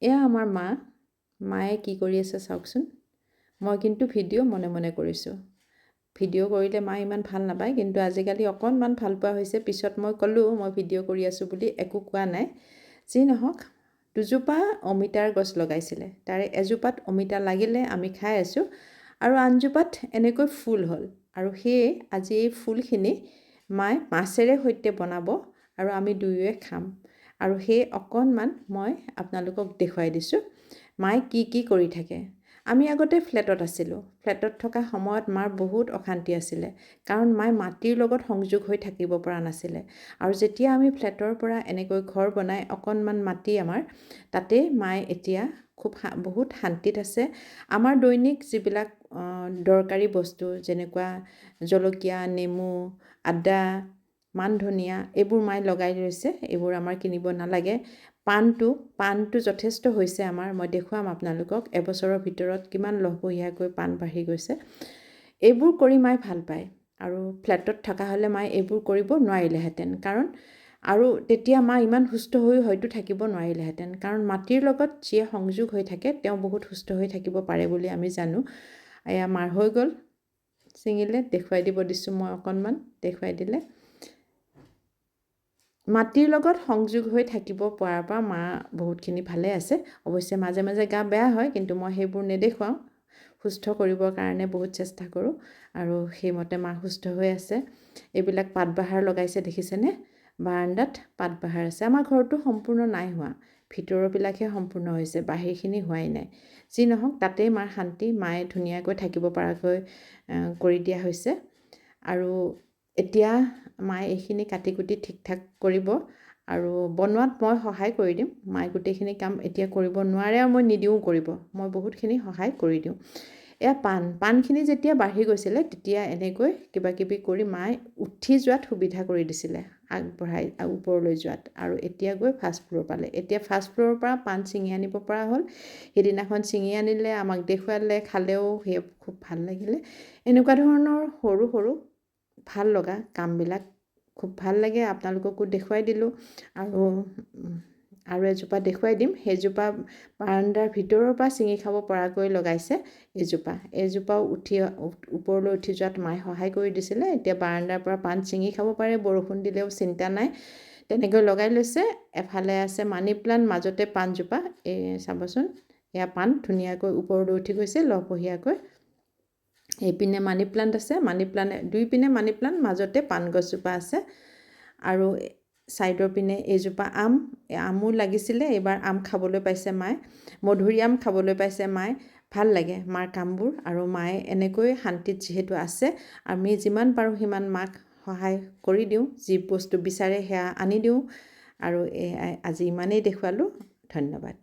এয়া আমাৰ মায়ে কি কৰি আছে চাওকচোন। মই কিন্তু ভিডিঅ' মনে মনে কৰিছোঁ। ভিডিঅ' কৰিলে মায়ে ইমান ভাল নাপায়, কিন্তু আজিকালি অকণমান ভাল পোৱা হৈছে। পিছত মই ক'লোঁ মই ভিডিঅ' কৰি আছোঁ বুলি, একো কোৱা নাই। যি নহওক, দুজোপা অমিতাৰ গছ লগাইছিলে, তাৰে এজোপাত অমিতা লাগিলে, আমি খাই আছোঁ, আৰু আনজোপাত এনেকৈ ফুল হ'ল। আৰু সেয়ে আজি এই ফুলখিনি মায়ে মাছেৰে সৈতে বনাব আৰু আমি দুয়োৱে খাম। আৰু সেই অকণমান মই আপোনালোকক দেখুৱাই দিছোঁ মায়ে কি কি কৰি থাকে। আমি আগতে ফ্লেটত আছিলোঁ। ফ্লেটত থকা সময়ত মাৰ বহুত অশান্তি আছিলে, কাৰণ মায়ে মাটিৰ লগত সংযোগ হৈ থাকিব পৰা নাছিলে। আৰু যেতিয়া আমি ফ্লেটৰ পৰা এনেকৈ ঘৰ বনাই অকণমান মাটি আমাৰ তাতে মায়ে এতিয়া বহুত শান্তিত আছে। আমাৰ দৈনিক যিবিলাক দৰকাৰী বস্তু, যেনেকুৱা জলকীয়া, নেমু, আদা, মান ধনিয়া, এইবোৰ মায়ে লগাই লৈছে। এইবোৰ আমাৰ কিনিব নালাগে। পাণটো যথেষ্ট হৈছে আমাৰ। মই দেখুৱাম আপোনালোকক এবছৰৰ ভিতৰত কিমান লহপহীয়াকৈ পাণ বাঢ়ি গৈছে। এইবোৰ কৰি মায়ে ভাল পায়। আৰু ফ্লেটত থকা হ'লে মায়ে এইবোৰ কৰিব নোৱাৰিলেহেঁতেন, কাৰণ আৰু তেতিয়া মা ইমান সুস্থ হৈ হয়তো থাকিব নোৱাৰিলেহেঁতেন, কাৰণ মাটিৰ লগত যিয়ে সংযোগ হৈ থাকে তেওঁ বহুত সুস্থ হৈ থাকিব পাৰে বুলি আমি জানো। এয়া মাৰ হৈ গ'ল, ছিঙিলে, দেখুৱাই দিব দিছোঁ মই অকণমান, দেখুৱাই দিলে। মাটিৰ লগত সংযোগ হৈ থাকিব পৰাৰ পৰা মা বহুতখিনি ভালে আছে। অৱশ্যে মাজে মাজে গা বেয়া হয়, কিন্তু মই সেইবোৰ নেদেখুৱাওঁ। সুস্থ কৰিবৰ কাৰণে বহুত চেষ্টা কৰোঁ, আৰু সেইমতে মা সুস্থ হৈ আছে। এইবিলাক পাতবাহাৰ লগাইছে, দেখিছেনে? বাৰান্দাত পাতবাহাৰ আছে। আমাৰ ঘৰটো সম্পূৰ্ণ নাই হোৱা, ভিতৰৰবিলাকহে সম্পূৰ্ণ হৈছে, বাহিৰখিনি হোৱাই নাই। যি নহওক, তাতেই মাৰ শান্তি। মায়ে ধুনীয়াকৈ থাকিব পৰাকৈ কৰি দিয়া হৈছে। আৰু এতিয়া মায়ে এইখিনি কাটি কুটি ঠিক ঠাক কৰিব, আৰু বনোৱাত মই সহায় কৰি দিম। মায়ে গোটেইখিনি কাম এতিয়া কৰিব নোৱাৰে, আৰু মই নিদিওঁ কৰিব। মই বহুতখিনি সহায় কৰি দিওঁ। এয়া পাণখিনি যেতিয়া বাঢ়ি গৈছিলে, তেতিয়া এনেকৈ কিবা কিবি কৰি মায়ে উঠি যোৱাত সুবিধা কৰি দিছিলে, আগবঢ়াই ওপৰলৈ যোৱাত। আৰু এতিয়া গৈ ফাৰ্ষ্ট ফ্ল'ৰ পালে। এতিয়া ফাৰ্ষ্ট ফ্ল'ৰৰ পৰা পাণ ছিঙি আনিব পৰা হ'ল। সেইদিনাখন ছিঙি আনিলে, আমাক দেখুৱালে, খালেও, সেই খুব ভাল লাগিলে। এনেকুৱা ধৰণৰ সৰু সৰু ভাল লগা কামবিলাক খুব ভাল লাগে। আপোনালোককো দেখুৱাই দিলোঁ, আৰু এজোপা দেখুৱাই দিম। সেইজোপা বাৰান্দাৰ ভিতৰৰ পৰা ছিঙি খাব পৰাকৈ লগাইছে এইজোপাও ওপৰলৈ উঠি যোৱাত মায়ে সহায় কৰি দিছিলে। এতিয়া বাৰান্দাৰ পৰা পাণ ছিঙি খাব পাৰে, বৰষুণ দিলেও চিন্তা নাই, তেনেকৈ লগাই লৈছে। এফালে আছে মানি প্লাণ্ট, মাজতে পাণজোপা। এই চাবচোন, এয়া পাণ ধুনীয়াকৈ ওপৰলৈ উঠি গৈছে লহপহীয়াকৈ। এইপিনে মানি প্লাণ্ট আছে, দুইপিনে মানি প্লাণ্ট, মাজতে পাণ গছজোপা আছে। আৰু ছাইডৰ পিনে এইজোপা আমো লাগিছিলে। এইবাৰ আম খাবলৈ পাইছে মায়ে, মধুৰিআম খাবলৈ পাইছে মায়ে। ভাল লাগে মাৰ কামবোৰ, আৰু মায়ে এনেকৈ শান্তিত যিহেতু আছে, আমি যিমান পাৰোঁ সিমান মাক সহায় কৰি দিওঁ। যি বস্তু বিচাৰে সেয়া আনি দিওঁ। আৰু আজি ইমানেই দেখুৱালোঁ। ধন্যবাদ।